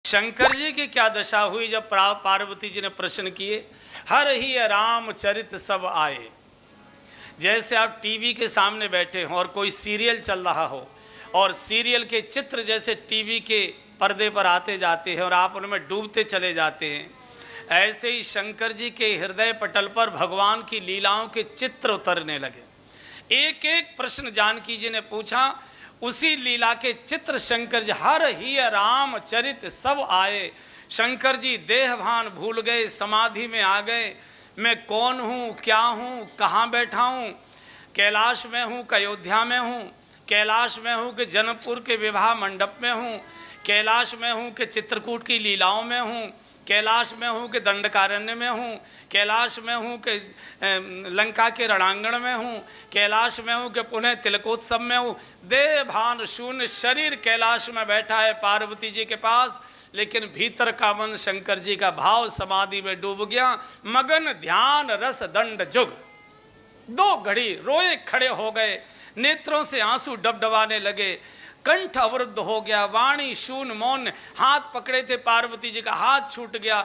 शंकर जी की क्या दशा हुई जब पार्वती जी ने प्रश्न किए, हर ही रामचरित सब आए। जैसे आप टीवी के सामने बैठे हो और कोई सीरियल चल रहा हो और सीरियल के चित्र जैसे टीवी के पर्दे पर आते जाते हैं और आप उनमें डूबते चले जाते हैं, ऐसे ही शंकर जी के हृदय पटल पर भगवान की लीलाओं के चित्र उतरने लगे। एक एक प्रश्न जानकी जी ने पूछा, उसी लीला के चित्र शंकर जी, हर ही रामचरित सब आए। शंकर जी देहभान भूल गए, समाधि में आ गए। मैं कौन हूँ, क्या हूँ, कहाँ बैठा हूँ, कैलाश में हूँ कि अयोध्या में हूँ, कैलाश में हूँ कि जनकपुर के विवाह मंडप में हूँ, कैलाश में हूँ कि चित्रकूट की लीलाओं में हूँ, कैलाश में हूँ कि दंडकारण्य में हूँ, कैलाश में हूँ कि लंका के रणांगण में हूँ, कैलाश में हूँ कि पुनः तिलकोत्सव में हूँ। देह भान शून्य शरीर कैलाश में बैठा है पार्वती जी के पास, लेकिन भीतर का मन शंकर जी का भाव समाधि में डूब गया। मगन ध्यान रस दंड जुग, 2 घड़ी रोए खड़े हो गए, नेत्रों से आंसू डबडबाने लगे, कंठ अवरुद्ध हो गया, वाणी शून्य मौन। हाथ पकड़े थे पार्वती जी का, हाथ छूट गया,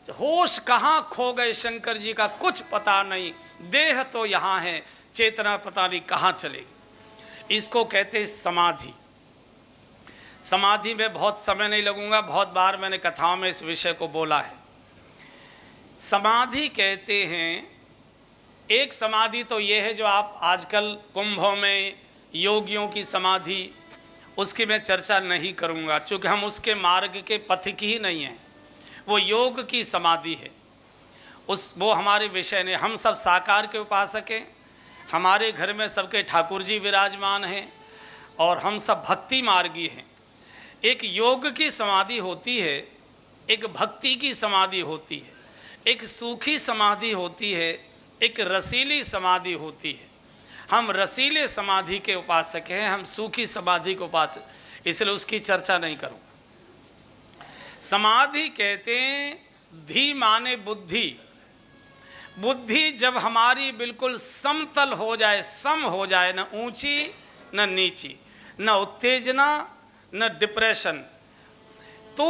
होश कहाँ खो गए शंकर जी का कुछ पता नहीं। देह तो यहाँ है, चेतना पता नहीं कहाँ चलेगी। इसको कहते हैं समाधि। समाधि में बहुत समय नहीं लगूंगा, बहुत बार मैंने कथाओं में इस विषय को बोला है। समाधि कहते हैं, एक समाधि तो ये है जो आप आजकल कुंभों में योगियों की समाधि, उसकी मैं चर्चा नहीं करूंगा चूँकि हम उसके मार्ग के पथिक ही नहीं हैं। वो योग की समाधि है, वो हमारे विषय ने। हम सब साकार के उपासक हैं, हमारे घर में सबके ठाकुर जी विराजमान हैं और हम सब भक्ति मार्गी हैं। एक योग की समाधि होती है, एक भक्ति की समाधि होती है, एक सूखी समाधि होती है, एक रसीली समाधि होती है। हम रसीले समाधि के उपासक हैं, हम सूखी समाधि के उपासक, इसलिए उसकी चर्चा नहीं करूँगा। समाधि कहते हैं धी माने बुद्धि। बुद्धि जब हमारी बिल्कुल समतल हो जाए, सम हो जाए, न ऊंची न नीची, न उत्तेजना न डिप्रेशन, तो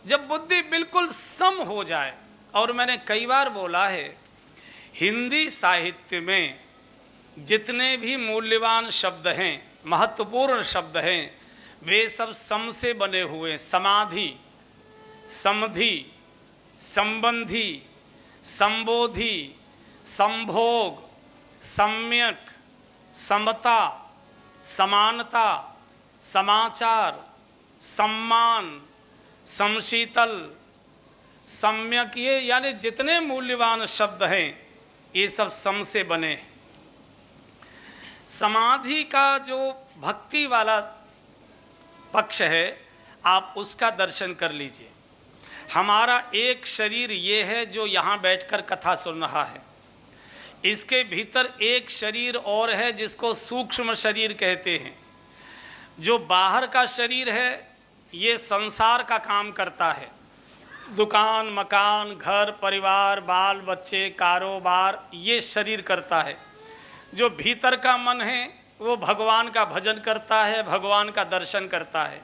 जब बुद्धि बिल्कुल सम हो जाए। और मैंने कई बार बोला है, हिंदी साहित्य में जितने भी मूल्यवान शब्द हैं, महत्वपूर्ण शब्द हैं, वे सब सम से बने हुए। समाधि, समधि, संबंधी, संबोधि, संभोग, सम्यक, समता, समानता, समाचार, सम्मान, समशीतल, सम्यक, ये यानी जितने मूल्यवान शब्द हैं ये सब सम से बने हैं। समाधि का जो भक्ति वाला पक्ष है, आप उसका दर्शन कर लीजिए। हमारा एक शरीर ये है जो यहाँ बैठकर कथा सुन रहा है, इसके भीतर एक शरीर और है जिसको सूक्ष्म शरीर कहते हैं। जो बाहर का शरीर है ये संसार का काम करता है, दुकान, मकान, घर, परिवार, बाल बच्चे, कारोबार, ये शरीर करता है। जो भीतर का मन है वो भगवान का भजन करता है, भगवान का दर्शन करता है।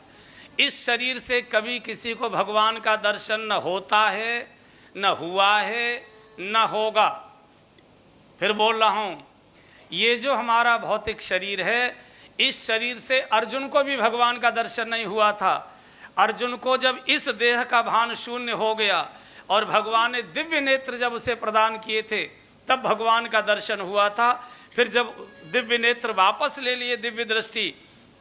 इस शरीर से कभी किसी को भगवान का दर्शन न होता है, न हुआ है, न होगा। फिर बोल रहा हूँ, ये जो हमारा भौतिक शरीर है, इस शरीर से अर्जुन को भी भगवान का दर्शन नहीं हुआ था। अर्जुन को जब इस देह का भान शून्य हो गया और भगवान ने दिव्य नेत्र जब उसे प्रदान किए थे, तब भगवान का दर्शन हुआ था। फिर जब दिव्य नेत्र वापस ले लिए, दिव्य दृष्टि,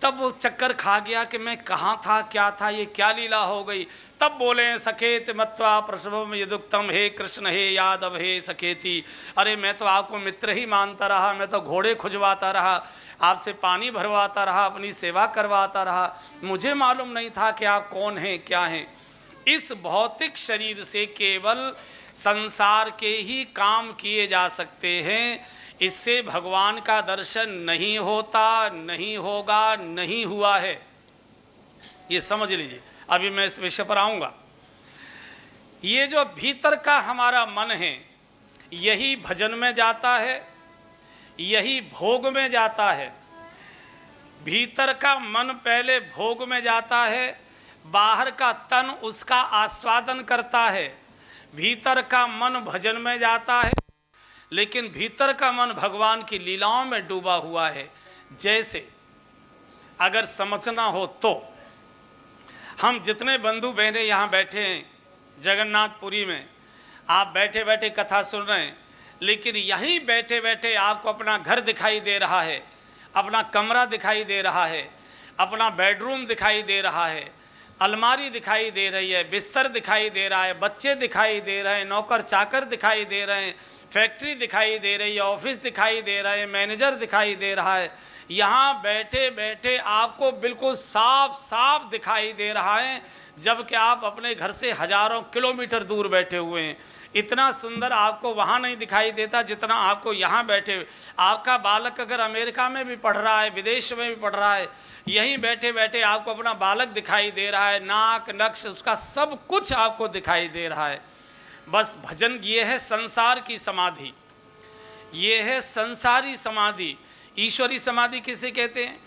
तब वो चक्कर खा गया कि मैं कहाँ था, क्या था, ये क्या लीला हो गई। तब बोले, सखेत मत्वा प्रसवम यदुक्तम, हे कृष्ण हे यादव हे सखेती। अरे मैं तो आपको मित्र ही मानता रहा, मैं तो घोड़े खुजवाता रहा, आपसे पानी भरवाता रहा, अपनी सेवा करवाता रहा, मुझे मालूम नहीं था कि आप कौन हैं, क्या हैं। इस भौतिक शरीर से केवल संसार के ही काम किए जा सकते हैं, इससे भगवान का दर्शन नहीं होता, नहीं होगा, नहीं हुआ है। ये समझ लीजिए, अभी मैं इस विषय पर आऊँगा। ये जो भीतर का हमारा मन है, यही भजन में जाता है, यही भोग में जाता है। भीतर का मन पहले भोग में जाता है, बाहर का तन उसका आस्वादन करता है, भीतर का मन भजन में जाता है, लेकिन भीतर का मन भगवान की लीलाओं में डूबा हुआ है। जैसे अगर समझना हो तो हम जितने बंधु बहनें यहाँ बैठे हैं जगन्नाथपुरी में, आप बैठे बैठे कथा सुन रहे हैं, लेकिन यहीं बैठे बैठे आपको अपना घर दिखाई दे रहा है, अपना कमरा दिखाई दे रहा है, अपना बेडरूम दिखाई दे रहा है, अलमारी दिखाई दे रही है, बिस्तर दिखाई दे रहा है, बच्चे दिखाई दे रहे हैं, नौकर चाकर दिखाई दे रहे हैं, फैक्ट्री दिखाई दे रही है, ऑफिस दिखाई दे रहा है, मैनेजर दिखाई दे रहा है। यहाँ बैठे बैठे आपको बिल्कुल साफ साफ दिखाई दे रहा है, जबकि आप अपने घर से हजारों किलोमीटर दूर बैठे हुए हैं। इतना सुंदर आपको वहाँ नहीं दिखाई देता जितना आपको यहाँ बैठे। आपका बालक अगर अमेरिका में भी पढ़ रहा है, विदेश में भी पढ़ रहा है, यहीं बैठे बैठे आपको अपना बालक दिखाई दे रहा है, नाक नक्श उसका सब कुछ आपको दिखाई दे रहा है। बस भजन ये है संसार की समाधि, ये है संसारी समाधि। ईश्वरी समाधि किसे कहते हैं?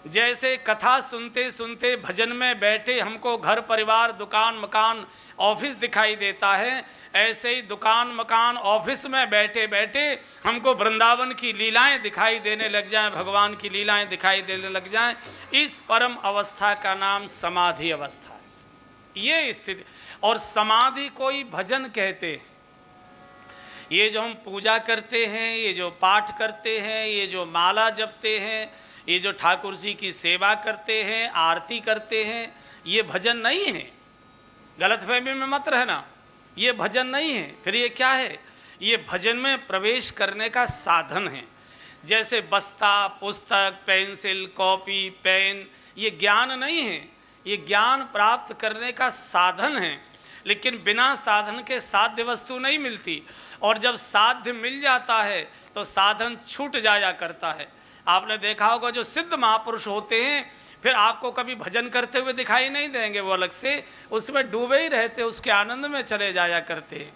जैसे कथा सुनते सुनते भजन में बैठे हमको घर परिवार दुकान मकान ऑफिस दिखाई देता है, ऐसे ही दुकान मकान ऑफिस में बैठे बैठे हमको वृंदावन की लीलाएं दिखाई देने लग जाएं, भगवान की लीलाएं दिखाई देने लग जाएं। इस परम अवस्था का नाम समाधि अवस्था है, ये स्थिति। और समाधि कोई भजन कहते हैं। ये जो हम पूजा करते हैं, ये जो पाठ करते हैं, ये जो माला जपते हैं, ये जो ठाकुर जी की सेवा करते हैं, आरती करते हैं, ये भजन नहीं है। गलतफहमी में मत रहना, ये भजन नहीं है। फिर ये क्या है? ये भजन में प्रवेश करने का साधन है। जैसे बस्ता, पुस्तक, पेंसिल, कॉपी, पेन, ये ज्ञान नहीं है, ये ज्ञान प्राप्त करने का साधन है। लेकिन बिना साधन के साध्य वस्तु नहीं मिलती, और जब साध्य मिल जाता है तो साधन छूट जाया करता है। आपने देखा होगा जो सिद्ध महापुरुष होते हैं फिर आपको कभी भजन करते हुए दिखाई नहीं देंगे, वो अलग से उसमें डूबे ही रहते, उसके आनंद में चले जाया करते हैं।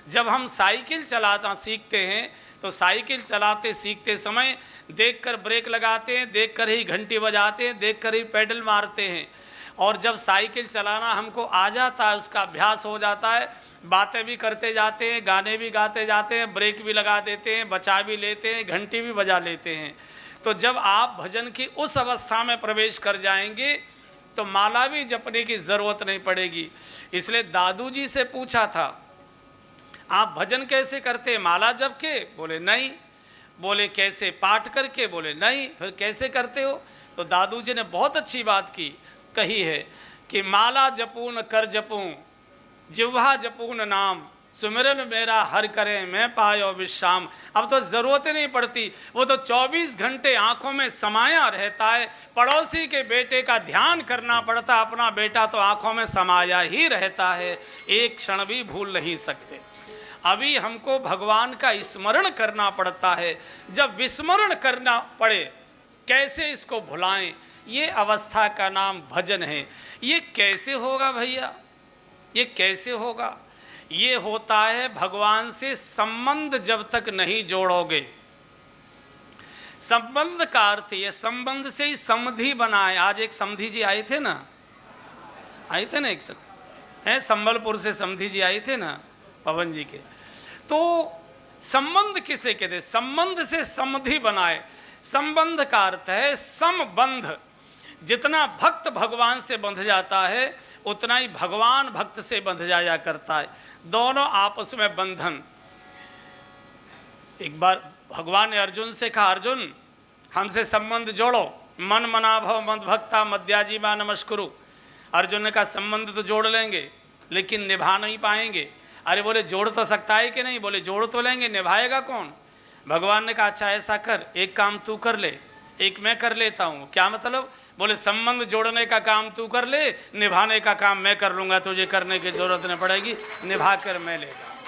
जब हम साइकिल चलाना सीखते हैं तो साइकिल चलाते सीखते समय देखकर ब्रेक लगाते हैं, देखकर ही घंटी बजाते हैं, देखकर ही पैडल मारते हैं। और जब साइकिल चलाना हमको आ जाता है, उसका अभ्यास हो जाता है, बातें भी करते जाते हैं, गाने भी गाते जाते हैं, ब्रेक भी लगा देते हैं, बचा भी लेते हैं, घंटी भी बजा लेते हैं। तो जब आप भजन की उस अवस्था में प्रवेश कर जाएंगे तो माला भी जपने की ज़रूरत नहीं पड़ेगी। इसलिए दादू जी से पूछा था, आप भजन कैसे करते? माला जप के? बोले नहीं। बोले कैसे? पाठ करके? बोले नहीं। फिर कैसे करते हो? तो दादू जी ने बहुत अच्छी बात कही है कि माला जपून कर जपूँ, जिह्वा जपून नाम, सुमिरन मेरा हर करें मैं पायो विश्राम। अब तो ज़रूरत ही नहीं पड़ती, वो तो 24 घंटे आँखों में समाया रहता है। पड़ोसी के बेटे का ध्यान करना पड़ता, अपना बेटा तो आँखों में समाया ही रहता है, एक क्षण भी भूल नहीं सकते। अभी हमको भगवान का स्मरण करना पड़ता है। जब विस्मरण करना पड़े कैसे इसको भुलाएं? ये अवस्था का नाम भजन है। ये कैसे होगा भैया? ये कैसे होगा? ये होता है भगवान से संबंध जब तक नहीं जोड़ोगे। संबंध का अर्थ ये संबंध से ही समधि बनाए। आज एक समधि जी आए थे ना, आए थे ना, एक है संबलपुर से समधि जी आए थे ना, पवन जी के। तो संबंध किसे कहते? संबंध से समधि बनाए। संबंध का अर्थ है समबंध। जितना भक्त भगवान से बंध जाता है उतना ही भगवान भक्त से बंध जाया करता है। दोनों आपस में बंधन। एक बार भगवान ने अर्जुन से कहा, अर्जुन हमसे संबंध जोड़ो, मन मना भव मद भक्ता मद्याजी मा नमस्कुरु। अर्जुन ने कहा संबंध तो जोड़ लेंगे लेकिन निभा नहीं पाएंगे। अरे बोले जोड़ तो सकता है कि नहीं? बोले जोड़ तो लेंगे, निभाएगा कौन? भगवान ने कहा अच्छा ऐसा कर, एक काम तू कर ले, एक मैं कर लेता हूँ। क्या मतलब? बोले संबंध जोड़ने का काम तू कर ले, निभाने का काम मैं कर लूँगा, तुझे करने की जरूरत नहीं पड़ेगी, निभा कर मैं लेगा।